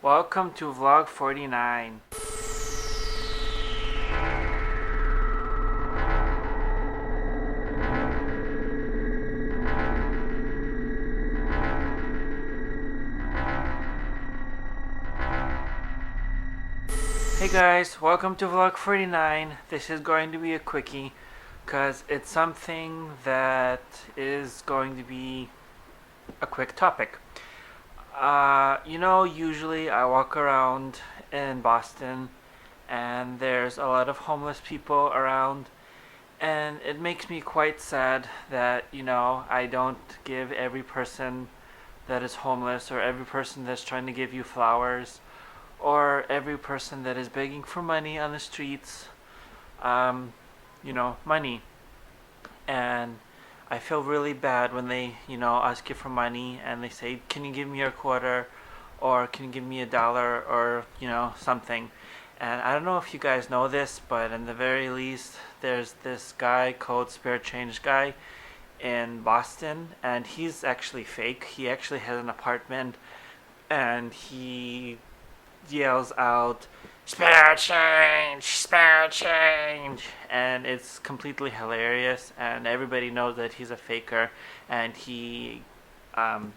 Welcome to vlog 49. Hey guys, welcome to vlog 49. This is going to be a quickie because it's something that is going to be a quick topic. Usually I walk around in Boston and there's a lot of homeless people around, and it makes me quite sad that, I don't give every person that is homeless or every person that's trying to give you flowers or every person that is begging for money on the streets, money. And I feel really bad when they, ask you for money and they say, "Can you give me a quarter?" or "Can you give me $1?" or, something. And I don't know if you guys know this, but in the very least, there's this guy called Spare Change Guy in Boston, and he's actually fake. He actually has an apartment, and he yells out, spare change," and it's completely hilarious, and everybody knows that he's a faker, and he um,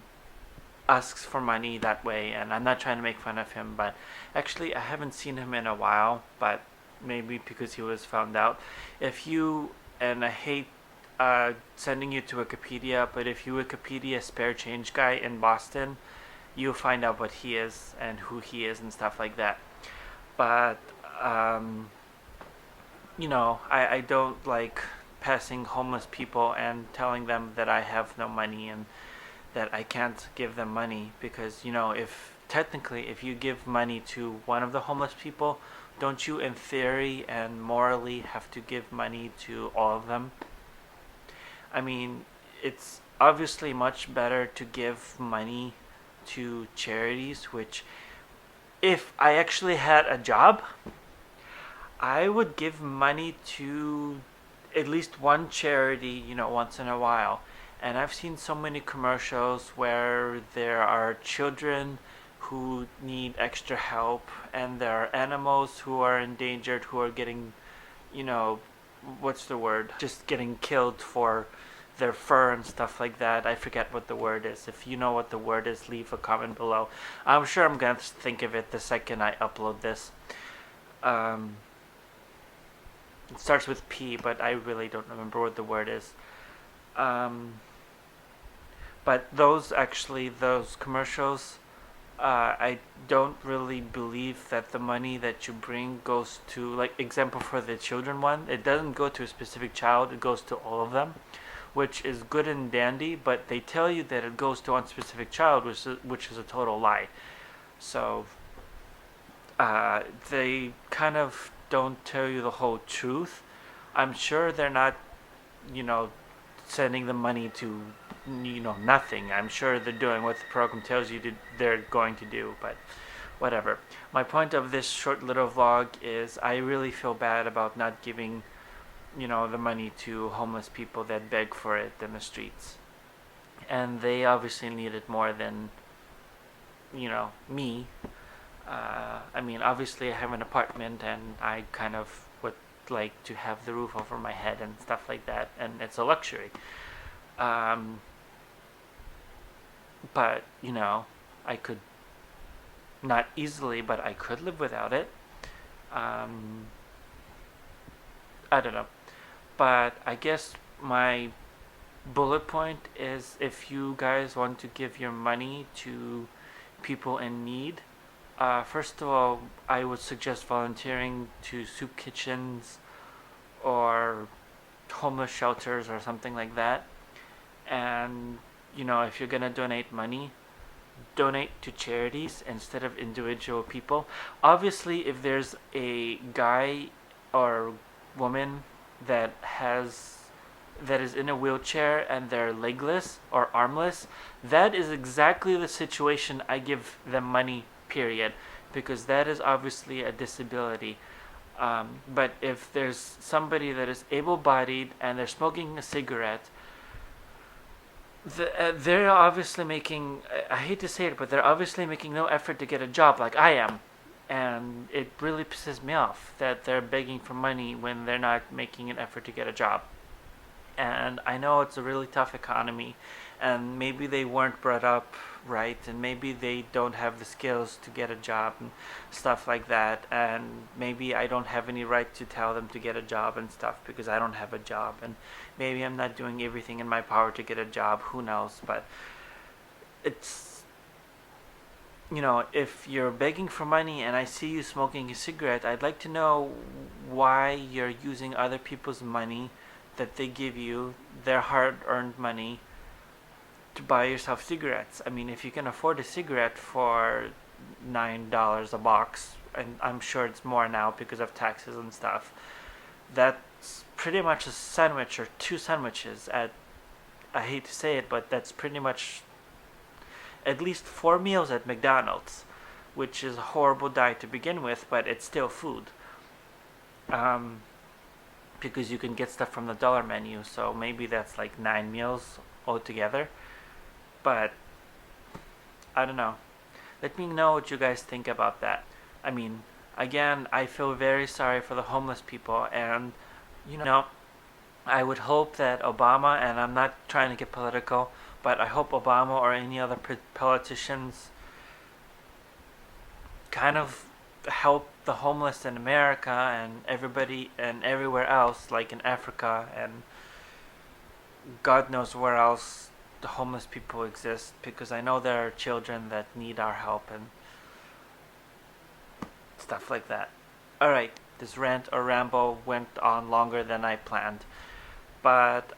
asks for money that way. And I'm not trying to make fun of him, but actually I haven't seen him in a while, but maybe because he was found out. If you, and I hate sending you to Wikipedia, but if you Wikipedia Spare Change Guy in Boston, you'll find out what he is and who he is and stuff like that. But I don't like passing homeless people and telling them that I have no money and that I can't give them money, because if you give money to one of the homeless people, don't you in theory and morally have to give money to all of them? I mean, it's obviously much better to give money to charities, which, if I actually had a job, I would give money to at least one charity, once in a while. And I've seen so many commercials where there are children who need extra help, and there are animals who are endangered, who are getting, what's the word? Just getting killed for their fur and stuff like that. I forget what the word is. If you know what the word is, leave a comment below. I'm sure I'm going to think of it the second I upload this. It starts with P, but I really don't remember what the word is. But those commercials, I don't really believe that the money that you bring goes to, like, example for the children one, it doesn't go to a specific child, it goes to all of them, which is good and dandy, but they tell you that it goes to one specific child, which is a total lie. So they kind of don't tell you the whole truth. I'm sure they're not, sending the money to, nothing. I'm sure they're doing what the program tells you they're going to do, but whatever. My point of this short little vlog is I really feel bad about not giving, the money to homeless people that beg for it in the streets. And they obviously need it more than, me. Obviously I have an apartment and I kind of would like to have the roof over my head and stuff like that, and it's a luxury. But, I could, not easily, but I could live without it. I don't know. But I guess my bullet point is, if you guys want to give your money to people in need, first of all, I would suggest volunteering to soup kitchens or homeless shelters or something like that. And, if you're going to donate money, donate to charities instead of individual people. Obviously, if there's a guy or woman that is in a wheelchair and they're legless or armless, that is exactly the situation I give them money, period, because that is obviously a disability. But if there's somebody that is able-bodied and they're smoking a cigarette, they're obviously making, I hate to say it, but they're obviously making no effort to get a job like I am. And it really pisses me off that they're begging for money when they're not making an effort to get a job. And I know it's a really tough economy, and maybe they weren't brought up right, and maybe they don't have the skills to get a job and stuff like that, and maybe I don't have any right to tell them to get a job and stuff because I don't have a job, and maybe I'm not doing everything in my power to get a job, who knows. But it's, if you're begging for money and I see you smoking a cigarette, I'd like to know why you're using other people's money that they give you, their hard-earned money, to buy yourself cigarettes. I mean, if you can afford a cigarette for $9 a box, and I'm sure it's more now because of taxes and stuff, that's pretty much a sandwich or two sandwiches at, I hate to say it, but that's pretty much at least 4 meals at McDonald's, which is a horrible diet to begin with, but it's still food. Because you can get stuff from the dollar menu, so maybe that's like 9 meals altogether. But I don't know. Let me know what you guys think about that. I mean, again, I feel very sorry for the homeless people, and I would hope that Obama, and I'm not trying to get political, but I hope Obama or any other politicians kind of help the homeless in America and everybody and everywhere else, like in Africa and God knows where else the homeless people exist, because I know there are children that need our help and stuff like that. Alright, this rant or ramble went on longer than I planned, but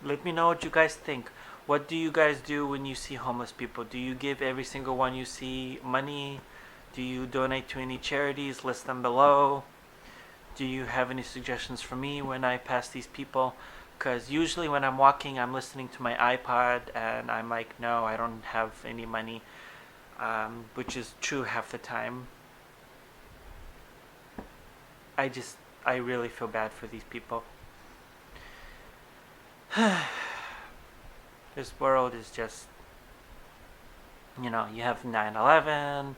let me know what you guys think. What do you guys do when you see homeless people? Do you give every single one you see money? Do you donate to any charities? List them below. Do you have any suggestions for me when I pass these people? Because usually when I'm walking, I'm listening to my iPod and I'm like, no, I don't have any money, which is true half the time. I really feel bad for these people. This world is just, you have 9/11,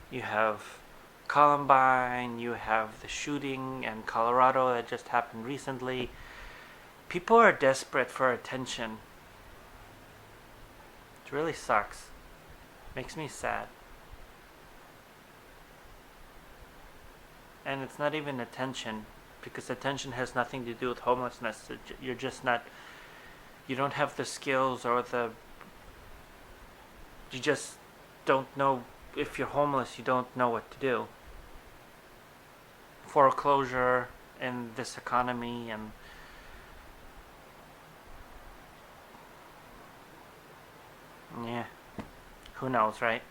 you have Columbine, you have the shooting in Colorado that just happened recently. People are desperate for attention. It really sucks. Makes me sad. And it's not even attention, because attention has nothing to do with homelessness. You're just not, you don't have the skills or you just don't know. If you're homeless, you don't know what to do. Foreclosure in this economy, and yeah, who knows, right?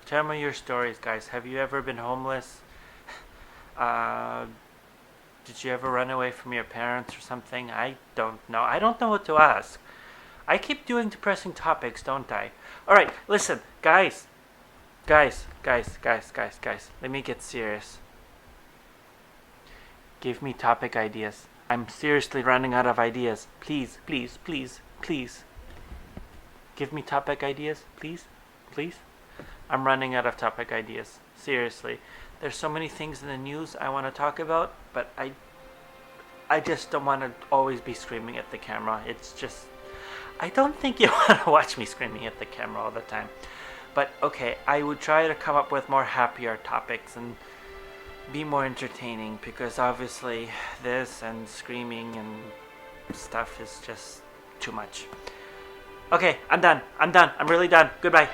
Tell me your stories, guys. Have you ever been homeless? Did you ever run away from your parents or something? I don't know. I don't know what to ask. I keep doing depressing topics, don't I? Alright, listen, guys. Guys. Let me get serious. Give me topic ideas. I'm seriously running out of ideas. Please. Give me topic ideas, please. I'm running out of topic ideas. Seriously. There's so many things in the news I want to talk about, but I just don't want to always be screaming at the camera. It's just, I don't think you want to watch me screaming at the camera all the time. But okay, I would try to come up with more happier topics and be more entertaining, because obviously this and screaming and stuff is just too much. Okay, I'm done. I'm really done. Goodbye.